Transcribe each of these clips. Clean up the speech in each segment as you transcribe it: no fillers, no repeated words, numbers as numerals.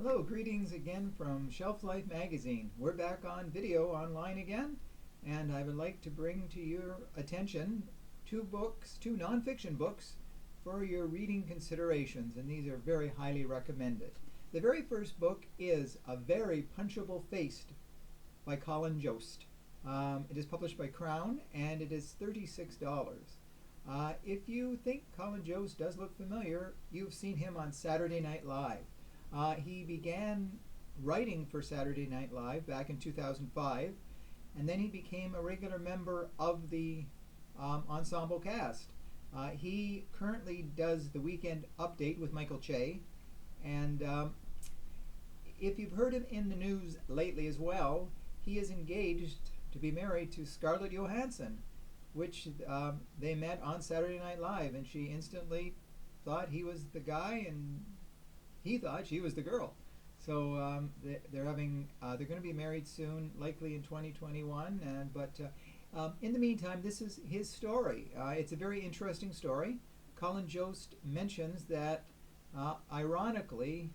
Hello, greetings again from Shelf Life Magazine. We're back on video online again, and I would like to bring to your attention two books, two nonfiction books for your reading considerations, and these are very highly recommended. The very first book is A Very Punchable Face by Colin Jost. It is published by Crown, and it is $36. If you think Colin Jost does look familiar, you've seen him on Saturday Night Live. He began writing for Saturday Night Live back in 2005, and then he became a regular member of the ensemble cast. He currently does the Weekend Update with Michael Che, and if you've heard him in the news lately as well, he is engaged to be married to Scarlett Johansson, which they met on Saturday Night Live, and she instantly thought he was the guy, and he thought she was the girl. So they're going to be married soon, likely in 2021. But in the meantime, this is his story. It's a very interesting story. Colin Jost mentions that, ironically,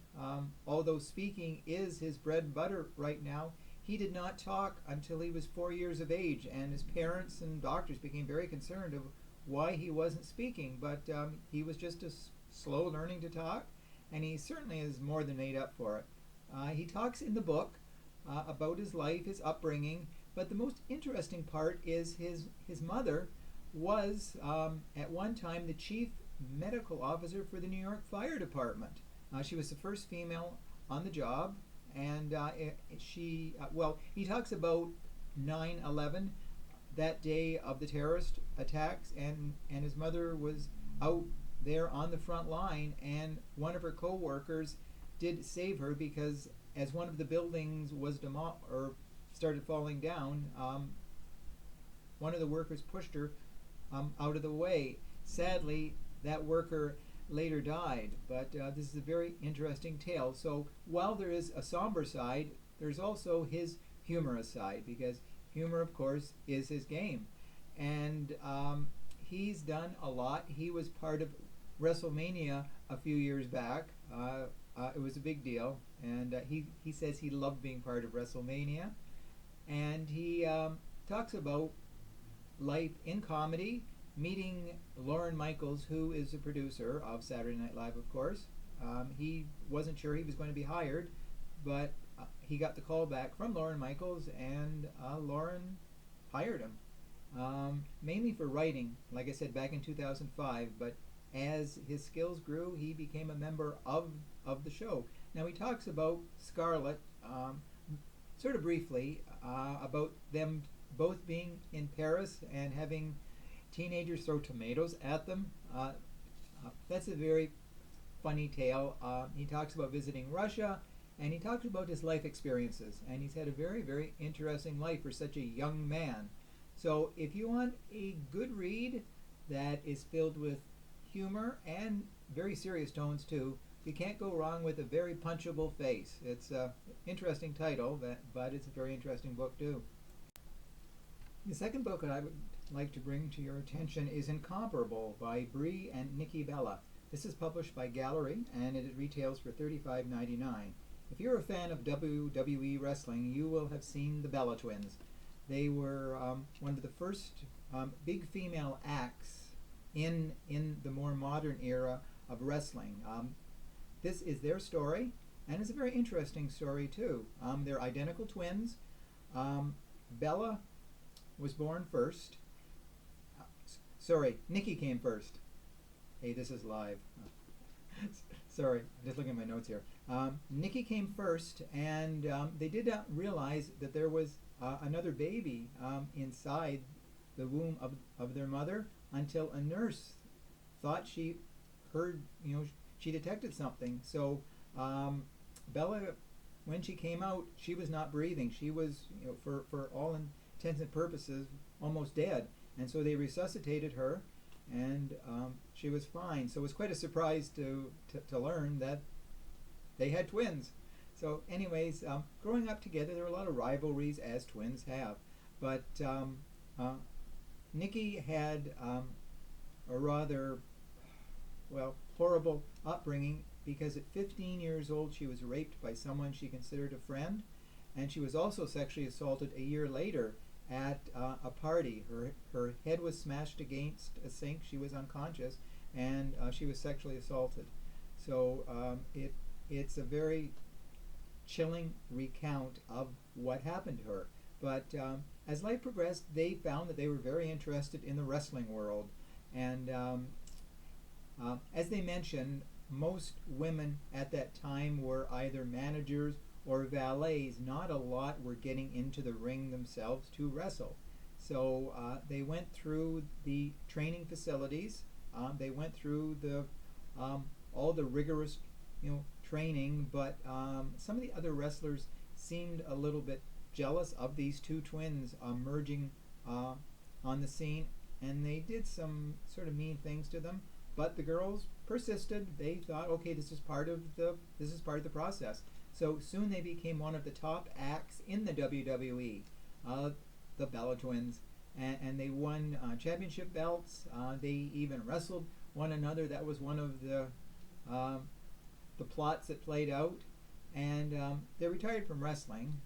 although speaking is his bread and butter right now, he did not talk until he was 4 years of age, and his parents and doctors became very concerned of why he wasn't speaking. But he was just slow learning to talk, and he certainly is more than made up for it. He talks in the book about his life, his upbringing, but the most interesting part is his mother was at one time the chief medical officer for the New York Fire Department. She was the first female on the job, and he talks about 9/11, that day of the terrorist attacks, and his mother was out there on the front line, and one of her co-workers did save her, because as one of the buildings was started falling down, one of the workers pushed her out of the way. Sadly, that worker later died, but this is a very interesting tale. So while there is a somber side, there's also his humorous side, because humor, of course, is his game. And he's done a lot. He was part of WrestleMania a few years back. It was a big deal, and he says he loved being part of WrestleMania. And he talks about life in comedy, meeting Lorne Michaels, who is the producer of Saturday Night Live, of course. He wasn't sure he was going to be hired, but he got the call back from Lorne Michaels, and Lorne hired him, mainly for writing, like I said, back in 2005, but as his skills grew, he became a member of the show. Now he talks about Scarlett, sort of briefly, about them both being in Paris and having teenagers throw tomatoes at them. That's a very funny tale. He talks about visiting Russia, and he talks about his life experiences, and he's had a very, very interesting life for such a young man. So if you want a good read that is filled with humor and very serious tones too, you can't go wrong with A Very Punchable Face. It's an interesting title, but it's a very interesting book too. The second book that I would like to bring to your attention is Incomparable by Brie and Nikki Bella. This is published by Gallery, and it retails for $35.99. If you're a fan of WWE wrestling, you will have seen the Bella twins. They were one of the first big female acts in the more modern era of wrestling. This is their story, and it's a very interesting story too. They're identical twins. Bella was born first. Sorry, Nikki came first. Hey, this is live. Sorry, I'm just looking at my notes here. Nikki came first, and they did not realize that there was another baby inside the womb of their mother, until a nurse thought she heard, she detected something. So Bella, when she came out, she was not breathing. She was, for all intents and purposes, almost dead. And so they resuscitated her, and she was fine. So it was quite a surprise to learn that they had twins. So anyways, growing up together, there were a lot of rivalries, as twins have. But Nikki had a rather, horrible upbringing because at 15 years old she was raped by someone she considered a friend, and she was also sexually assaulted a year later at a party. Her head was smashed against a sink, she was unconscious, and she was sexually assaulted. So it's a very chilling recount of what happened to her. But as life progressed, they found that they were very interested in the wrestling world. And as they mentioned, most women at that time were either managers or valets. Not a lot were getting into the ring themselves to wrestle. So they went through the training facilities. They went through the all the rigorous, training. But some of the other wrestlers seemed a little bit jealous of these two twins emerging on the scene, and they did some sort of mean things to them. But the girls persisted. They thought, okay, this is part of the process. So soon they became one of the top acts in the WWE, the Bella Twins, and they won championship belts. They even wrestled one another. That was one of the plots that played out. And they retired from wrestling.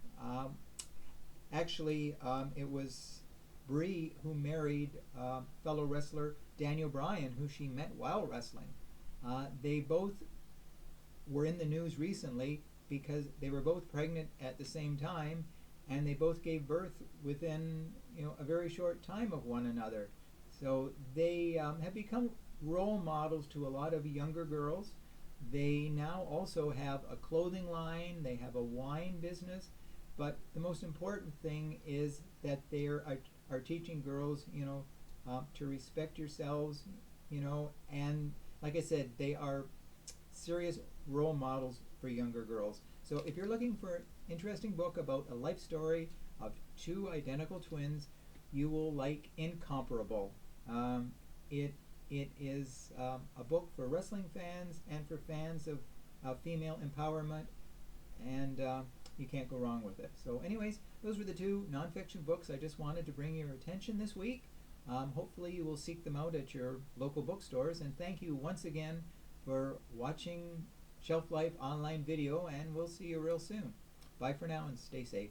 Actually, it was Brie who married fellow wrestler Daniel Bryan, who she met while wrestling. They both were in the news recently because they were both pregnant at the same time, and they both gave birth within a very short time of one another. So they have become role models to a lot of younger girls. They now also have a clothing line, they have a wine business, but the most important thing is that they are teaching girls, to respect yourselves, and like I said, they are serious role models for younger girls. So if you're looking for an interesting book about a life story of two identical twins, you will like Incomparable. It is a book for wrestling fans and for fans of female empowerment, and you can't go wrong with it. So anyways, those were the two nonfiction books I just wanted to bring your attention this week. Hopefully you will seek them out at your local bookstores, and thank you once again for watching Shelf Life online video, and we'll see you real soon. Bye for now and stay safe.